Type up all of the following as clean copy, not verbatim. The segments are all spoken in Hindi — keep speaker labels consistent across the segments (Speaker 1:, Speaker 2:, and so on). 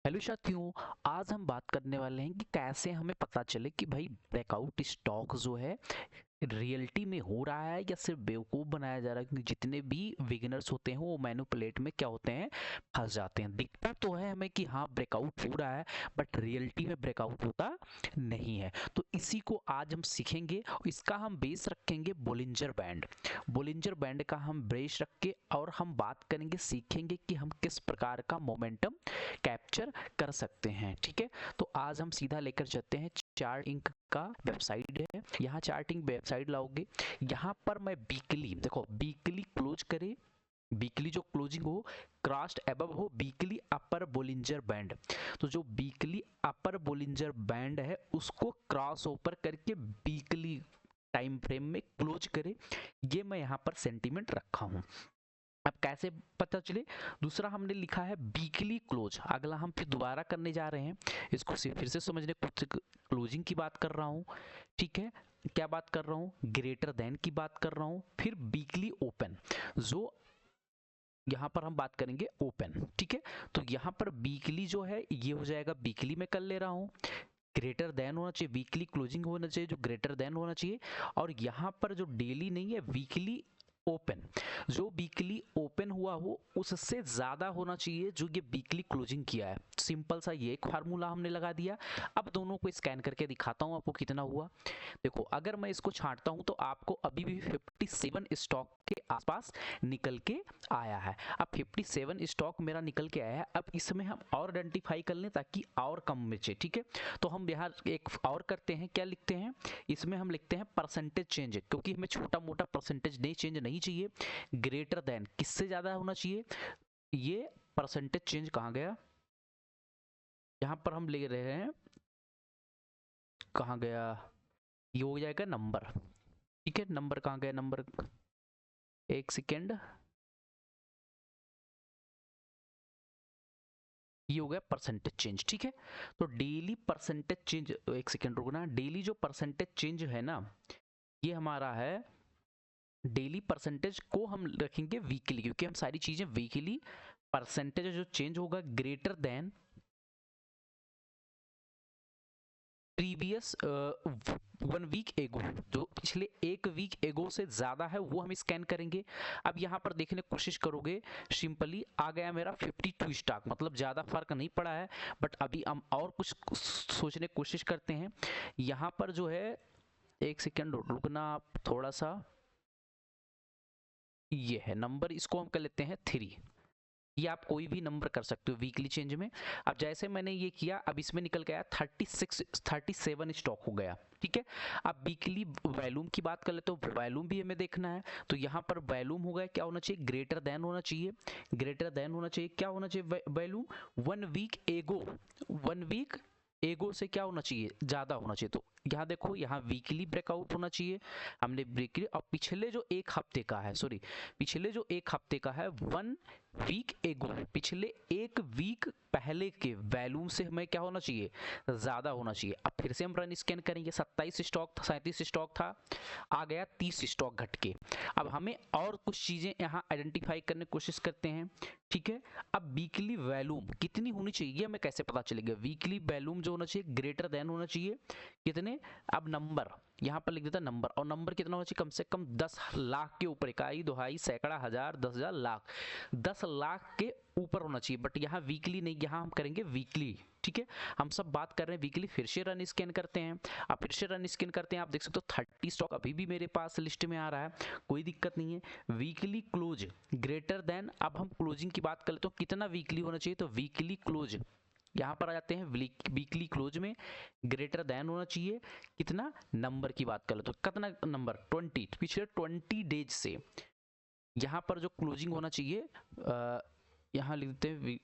Speaker 1: हेलो साथियों, आज हम बात करने वाले हैं कि कैसे हमें पता चले कि भाई ब्रेकआउट स्टॉक जो है रियलिटी में हो रहा है या सिर्फ बेवकूफ़ बनाया जा रहा है। क्योंकि जितने भी बिगिनर्स होते हैं वो मैनिपुलेट में क्या होते हैं, फंस जाते हैं। दिखता तो है हमें कि हाँ ब्रेकआउट हो रहा है, बट रियलिटी में ब्रेकआउट होता नहीं है। तो इसी को आज हम सीखेंगे और इसका हम बेस रखेंगे बोलिंजर बैंड। बोलिंजर बैंड का हम बेस रख के और हम बात करेंगे, सीखेंगे कि हम किस प्रकार का मोमेंटम कैप्चर कर सकते हैं। ठीक है, तो आज हम सीधा लेकर चलते हैं चार्ट इंक का वेबसाइट है। यहाँ चार्टिंग वेबसाइट लाओगे, यहाँ पर मैं वीकली, देखो वीकली क्लोज करे, वीकली जो क्लोजिंग हो क्रॉस्ड एबव हो वीकली अपर बोलिंजर बैंड। तो जो वीकली अपर बोलिंजर बैंड है उसको क्रॉस ओवर करके वीकली टाइम फ्रेम में क्लोज करे, ये मैं यहाँ पर सेंटीमेंट रखा हूँ। अब कैसे पता चले? दूसरा हमने लिखा है वीकली क्लोज, अगला हम फिर दोबारा करने जा रहे हैं। इसको फिर से समझने, कुछ क्लोजिंग की बात कर रहा हूँ। ठीक है, क्या बात कर रहा हूँ? ग्रेटर देन की बात कर रहा हूँ। फिर वीकली ओपन, जो यहाँ पर हम बात करेंगे ओपन। ठीक है, तो यहाँ पर वीकली जो है ये हो जाएगा, वीकली में कर ले रहा हूँ। ग्रेटर देन होना चाहिए, वीकली क्लोजिंग होना चाहिए जो ग्रेटर देन होना चाहिए। और यहाँ पर जो डेली नहीं है, वीकली ओपन, जो वीकली ओपन हुआ हो उससे ज्यादा होना चाहिए जो ये वीकली क्लोजिंग किया है। सिंपल सा ये एक फार्मूला हमने लगा दिया। अब दोनों को स्कैन करके दिखाता हूँ आपको कितना हुआ। देखो, अगर मैं इसको छांटता हूं तो आपको अभी भी 57 स्टॉक के आसपास निकल के आया है। अब 57 स्टॉक मेरा निकल के आया है। अब इसमें हम और आइडेंटिफाई कर लें ताकि और कम बचे। ठीक है, तो हम यहाँ एक और करते हैं, क्या लिखते हैं इसमें? हम लिखते हैं परसेंटेज चेंज, क्योंकि हमें छोटा मोटा परसेंटेज नहीं चेंज नहीं चाहिए। ग्रेटर देन किससे ज्यादा होना चाहिए? ये परसेंटेज चेंज कहाँ गया? यहाँ पर हम ले रहे हैं, कहाँ गया? ये हो जाएगा नंबर। ठीक है, नंबर कहाँ गया? नंबर, एक सेकेंड, ये हो गया परसेंटेज चेंज। ठीक है, तो डेली परसेंटेज चेंज, एक सेकेंड रुकना, डेली जो परसेंटेज चेंज है ना, ये हमारा है डेली परसेंटेज को हम रखेंगे वीकली, क्योंकि हम सारी चीजें वीकली। परसेंटेज जो चेंज होगा ग्रेटर देन प्रीवियस 1 वीक एगो, जो पिछले 1 वीक एगो से ज्यादा है वो हम स्कैन करेंगे। अब यहाँ पर देखने की कोशिश करोगे, सिंपली आ गया मेरा 52 स्टॉक, मतलब ज्यादा फर्क नहीं पड़ा है। बट अभी हम और कुछ सोचने की कोशिश करते हैं। यहाँ पर जो है, एक सेकेंड रुकना आप थोड़ा सा, ये है नंबर, इसको हम कर लेते हैं 3। ये आप कोई भी नंबर कर सकते हो वीकली चेंज में। अब जैसे मैंने ये किया, अब इसमें निकल के आया 37 स्टॉक हो गया। ठीक है, अब वीकली वॉल्यूम की बात कर लेते हो, वॉल्यूम भी हमें देखना है। तो यहाँ पर वॉल्यूम हो गया, क्या होना चाहिए? ग्रेटर देन होना चाहिए। ग्रेटर देन होना चाहिए, क्या होना चाहिए वॉल्यूम? 1 वीक एगो, 1 वीक एगो से क्या होना चाहिए? ज्यादा होना चाहिए। तो यहाँ देखो, यहाँ वीकली ब्रेकआउट होना चाहिए, हमने वीकली। और पिछले जो एक हफ्ते का है, सॉरी, पिछले जो एक हफ्ते का है 1 वीक एगो, पिछले 1 वीक पहले के वैल्यूम से हमें क्या होना चाहिए? ज्यादा होना चाहिए। अब फिर से हम रन स्कैन करेंगे, 27 स्टॉक था, 37 स्टॉक था, आ गया 30 स्टॉक घट के। अब हमें और कुछ चीजें यहाँ आइडेंटिफाई करने की कोशिश करते हैं। ठीक है, अब वीकली वैल्यूम कितनी होनी चाहिए हमें कैसे पता चलेगा? वीकली वैल्यूम जो होना चाहिए ग्रेटर देन होना चाहिए कितने? अब नंबर यहाँ पर लिख देता नंबर, और नंबर कितना होना चाहिए? कम से कम 10 लाख के ऊपर, इकाई दोहाई सैकड़ा हजार 10,000 लाख, 10 लाख के ऊपर होना चाहिए। बट यहाँ वीकली नहीं, यहाँ हम करेंगे वीकली। ठीक है, हम सब बात कर रहे हैं वीकली। फिर से रन स्कैन करते हैं, आप फिर से रन स्कैन करते हैं, आप देख सकते हो 30 स्टॉक अभी भी मेरे पास लिस्ट में आ रहा है, कोई दिक्कत नहीं है। वीकली क्लोज ग्रेटर देन, अब हम क्लोजिंग की बात कर लेते हो, कितना वीकली होना चाहिए? तो वीकली क्लोज, यहाँ पर आ जाते हैं वीकली क्लोज में ग्रेटर देन होना चाहिए कितना? नंबर की बात कर ले तो कितना नंबर? 20, पिछले 20 डेज से यहाँ पर जो क्लोजिंग होना चाहिए, यहाँ लिख देते हैं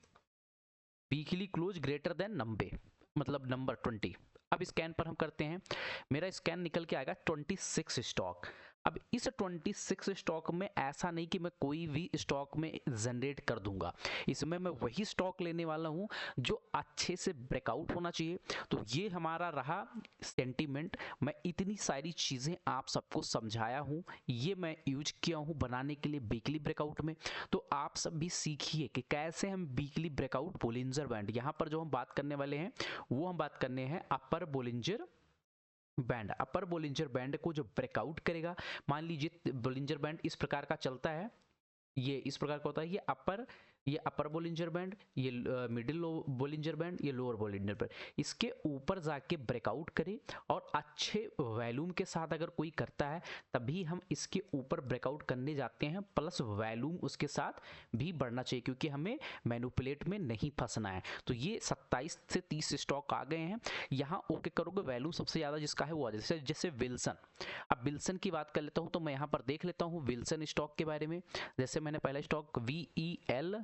Speaker 1: वीकली क्लोज ग्रेटर देन 90, मतलब नंबर 20। अब स्कैन पर हम करते हैं, मेरा स्कैन निकल के आएगा 26 स्टॉक। अब इस 26 स्टॉक में ऐसा नहीं कि मैं कोई भी स्टॉक में जनरेट कर दूंगा, इसमें मैं वही स्टॉक लेने वाला हूं जो अच्छे से ब्रेकआउट होना चाहिए। तो ये हमारा रहा सेंटीमेंट। मैं इतनी सारी चीज़ें आप सबको समझाया हूँ, ये मैं यूज किया हूँ बनाने के लिए वीकली ब्रेकआउट में। तो आप सब भी सीखिए कि कैसे हम वीकली ब्रेकआउट बोलिंजर बैंड, यहाँ पर जो हम बात करने वाले हैं वो हम बात करने हैं अपर बोलिंजर बैंड। अपर बोलिंजर बैंड को जो ब्रेकआउट करेगा, मान लीजिए बोलिंजर बैंड इस प्रकार का चलता है, ये इस प्रकार का होता है, ये अपर बोलिंजर बैंड, ये मिडिल बोलिंजर बैंड, ये लोअर बोलिंजर बैंड। इसके ऊपर जाके ब्रेकआउट करे और अच्छे वॉल्यूम के साथ अगर कोई करता है तभी हम इसके ऊपर ब्रेकआउट करने जाते हैं, प्लस वॉल्यूम उसके साथ भी बढ़ना चाहिए क्योंकि हमें मैनिपुलेट में नहीं फंसना है। तो ये 27 से 30 स्टॉक आ गए हैं। यहाँ ओके करोगे, वॉल्यूम सबसे ज़्यादा जिसका है वो आ जाए, जैसे विल्सन। अब विल्सन की बात कर लेता हूँ तो मैं यहाँ पर देख लेता हूँ विल्सन स्टॉक के बारे में। जैसे मैंने पहला स्टॉक VELSON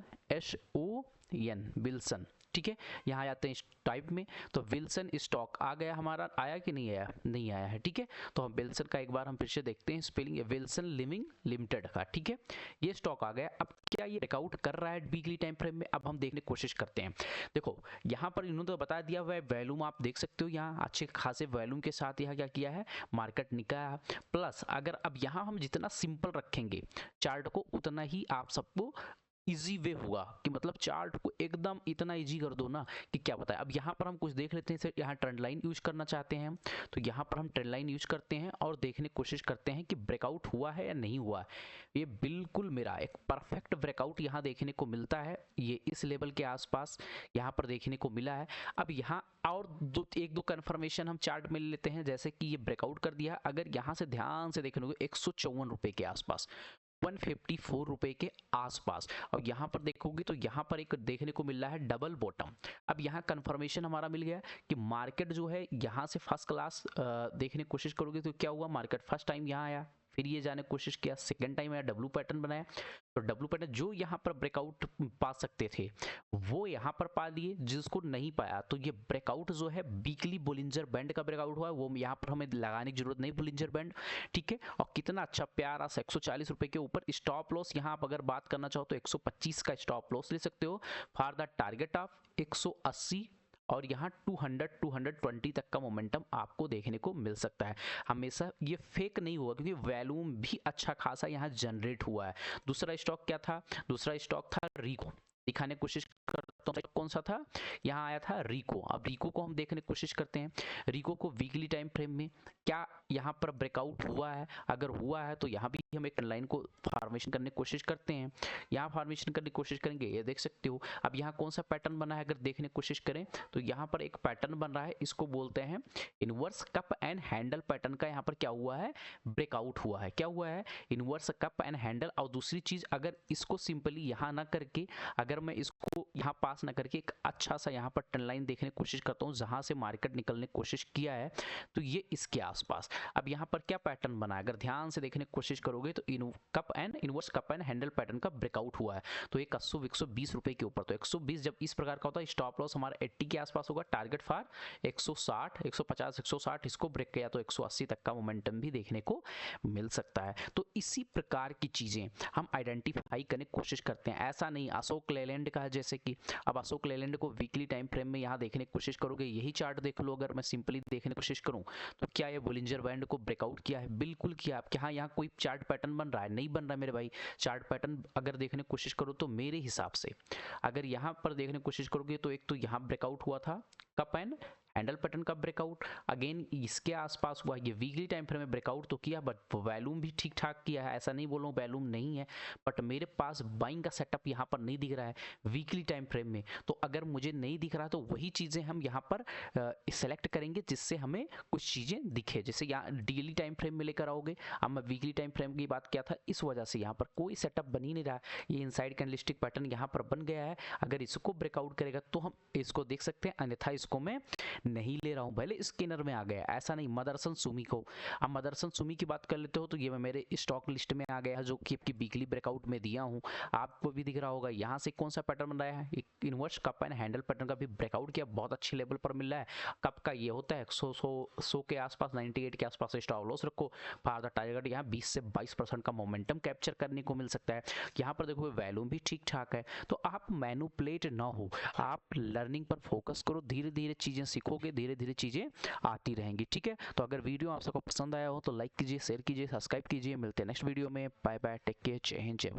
Speaker 1: विल्सन, ठीक है, यहाँ आते हैं इस टाइप में। तो विल्सन स्टॉक आ गया हमारा, आया कि नहीं आया? नहीं आया है, ठीक है। तो हम विल्सन का एक बार हम फिर से देखते हैं स्पेलिंग, विल्सन लिविंग लिमिटेड का, ठीक है, ये स्टॉक आ गया। अब क्या ये ब्रेकआउट कर रहा है वीकली टाइम फ्रेम में? अब हम देखने की कोशिश करते हैं। देखो यहाँ पर इन्होंने तो बता दिया हुआ है, वॉल्यूम आप देख सकते हो, यहाँ अच्छे खासे वॉल्यूम के साथ यहाँ क्या किया है, मार्केट निकाला। प्लस अगर अब यहाँ हम जितना सिंपल रखेंगे चार्ट को उतना ही आप सबको इजी वे हुआ कि मतलब चार्ट को एकदम इतना इजी कर दो ना कि क्या बताए। अब यहाँ पर हम कुछ देख लेते हैं, सर यहाँ ट्रेंड लाइन यूज करना चाहते हैं हम, तो यहाँ पर हम ट्रेंड लाइन यूज करते हैं और देखने की कोशिश करते हैं कि ब्रेकआउट हुआ है या नहीं हुआ। ये बिल्कुल मेरा एक परफेक्ट ब्रेकआउट यहाँ देखने को मिलता है, ये इस लेवल के आसपास यहाँ पर देखने को मिला है। अब यहाँ और एक दो कन्फर्मेशन हम चार्ट में ले लेते हैं, जैसे कि ये ब्रेकआउट कर दिया। अगर यहाँ से ध्यान से देखने को 154 रुपये के आसपास, 154 रुपए के आसपास, और यहाँ पर देखोगे तो यहाँ पर एक देखने को मिल रहा है डबल बॉटम। अब यहाँ कंफर्मेशन हमारा मिल गया कि मार्केट जो है यहाँ से फर्स्ट क्लास देखने की कोशिश करोगे तो क्या हुआ, मार्केट फर्स्ट टाइम यहाँ आया, फिर ये जाने की कोशिश किया, सेकंड टाइम आया, डब्लू पैटर्न बनाया। तो डब्लू पैटर्न जो यहाँ पर ब्रेकआउट पा सकते थे वो यहाँ पर पा लिए, जिसको नहीं पाया तो ये ब्रेकआउट जो है वीकली बोलिंजर बैंड का ब्रेकआउट हुआ, वो यहाँ पर हमें लगाने की जरूरत नहीं बोलिंजर बैंड, ठीक है। और कितना अच्छा प्यारा सा 140 रुपए के ऊपर स्टॉप लॉस, यहाँ आप अगर बात करना चाहो तो 125 का स्टॉप लॉस ले सकते हो फॉर द टारगेट ऑफ 180, और यहाँ 200-220 तक का मोमेंटम आपको देखने को मिल सकता है। हमेशा ये फेक नहीं हुआ क्योंकि वॉल्यूम भी अच्छा खासा यहाँ जनरेट हुआ है। दूसरा स्टॉक क्या था? दूसरा स्टॉक था रिको, दिखाने की कोशिश करता हूं कौन सा था, यहाँ आया था रिको। अब रिको को हम देखने की कोशिश करते हैं, रिको को वीकली टाइम फ्रेम में क्या यहाँ पर ब्रेकआउट हुआ है? अगर हुआ है तो यहाँ भी हम एक लाइन को फॉर्मेशन करने की कोशिश करते हैं, यहाँ फॉर्मेशन करने की कोशिश करेंगे, ये देख सकते हो। अब यहाँ कौन सा पैटर्न बना है अगर देखने की कोशिश करें तो यहाँ पर एक पैटर्न बन रहा है, इसको बोलते हैं inverse cup and handle pattern का। यहाँ पर क्या हुआ है, ब्रेकआउट हुआ है। क्या हुआ है, इनवर्स कप एंड हैंडल। और दूसरी चीज, अगर इसको सिंपली यहाँ ना करके, अगर मैं इसको यहाँ पास ना करके एक अच्छा सा यहाँ पर ट्रेंड लाइन देखने की कोशिश करता हूँ जहां से मार्केट निकलने की कोशिश किया है, तो ये इसके आसपास। अब यहाँ पर क्या पैटर्न बना है अगर ध्यान से देखने की कोशिश करोगे तो inverse cup and handle pattern का ब्रेकआउट हुआ है। तो एक 120 रुपए के ऊपर, तो 120 जब इस प्रकार का होता है, स्टॉप लॉस हमारा 80 के आसपास होगा, टारगेट फॉर 160, 150, 160, इसको ब्रेक किया तो 180 तक का मोमेंटम भी देखने को मिल सकता है। तो इसी प्रकार की चीजें हम आइडेंटिफाई करने की कोशिश करते हैं। ऐसा नहीं अशोक लेलैंड का है, जैसे कि अब अशोक लेलैंड को वीकली टाइम फ्रेम में यहाँ देखने की कोशिश करोगे, यही चार्ट देख लो, अगर मैं सिंपली देखने की कोशिश करूँ तो क्या ये बोलिंजर बैंड को ब्रेकआउट किया है? बिल्कुल किया। आप क्या यहाँ कोई चार्ट पैटर्न बन रहा है? नहीं बन रहा है मेरे भाई। चार्ट पैटर्न अगर देखने की कोशिश करो तो मेरे हिसाब से अगर यहाँ पर देखने की कोशिश करोगे तो एक तो यहाँ ब्रेकआउट हुआ था कप एंड हैंडल पैटर्न का ब्रेकआउट, अगेन इसके आसपास हुआ, ये वीकली टाइम फ्रेम में ब्रेकआउट तो किया बट वॉल्यूम भी ठीक ठाक किया है, ऐसा नहीं बोलूँ वॉल्यूम नहीं है, बट मेरे पास बाइंग का सेटअप यहाँ पर नहीं दिख रहा है वीकली टाइम फ्रेम में। तो अगर मुझे नहीं दिख रहा तो वही चीज़ें हम यहाँ पर सेलेक्ट करेंगे जिससे हमें कुछ चीज़ें दिखे। जैसे यहाँ डेली टाइम फ्रेम में लेकर आओगे, अब मैं वीकली टाइम फ्रेम की बात किया था, इस वजह से यहाँ पर कोई सेटअप बन ही नहीं रहा। ये इनसाइड कैंडलस्टिक पैटर्न यहाँ पर बन गया है, अगर इसको ब्रेकआउट करेगा तो हम इसको देख सकते हैं, अन्यथा इसको जिसको मैं नहीं ले रहा हूँ, भले स्किनर में आ गया, ऐसा नहीं। मदरसन सुमी को, अब मदरसन सुमी की बात कर लेते हो तो ये मैं मेरे स्टॉक लिस्ट में आ गया, जो कि आपकी वीकली ब्रेकआउट में दिया हूँ, आपको भी दिख रहा होगा। यहाँ से कौन सा पैटर्न बन रहा है, एक inverse cup and handle pattern का भी ब्रेकआउट किया, बहुत अच्छे लेवल पर मिल रहा है। कप का ये होता है 100 के आसपास, 98 के आसपास स्टॉप लॉस रखो, फार द टारगेट यहाँ 20 से 22% का मोमेंटम कैप्चर करने को मिल सकता है। यहाँ पर देखो वैल्यू भी ठीक ठाक है। तो आप मैनिपुलेट ना हो, आप लर्निंग पर फोकस करो, धीरे धीरे चीज़ें सीखोगे, धीरे धीरे चीज़ें आती रहेंगी, ठीक है। तो अगर वीडियो आप सबको पसंद आया हो तो लाइक कीजिए, शेयर कीजिए, सब्सक्राइब कीजिए। मिलते हैं नेक्स्ट वीडियो में। बाय बाय, टेक केयर, जय हिंद, जय भारत।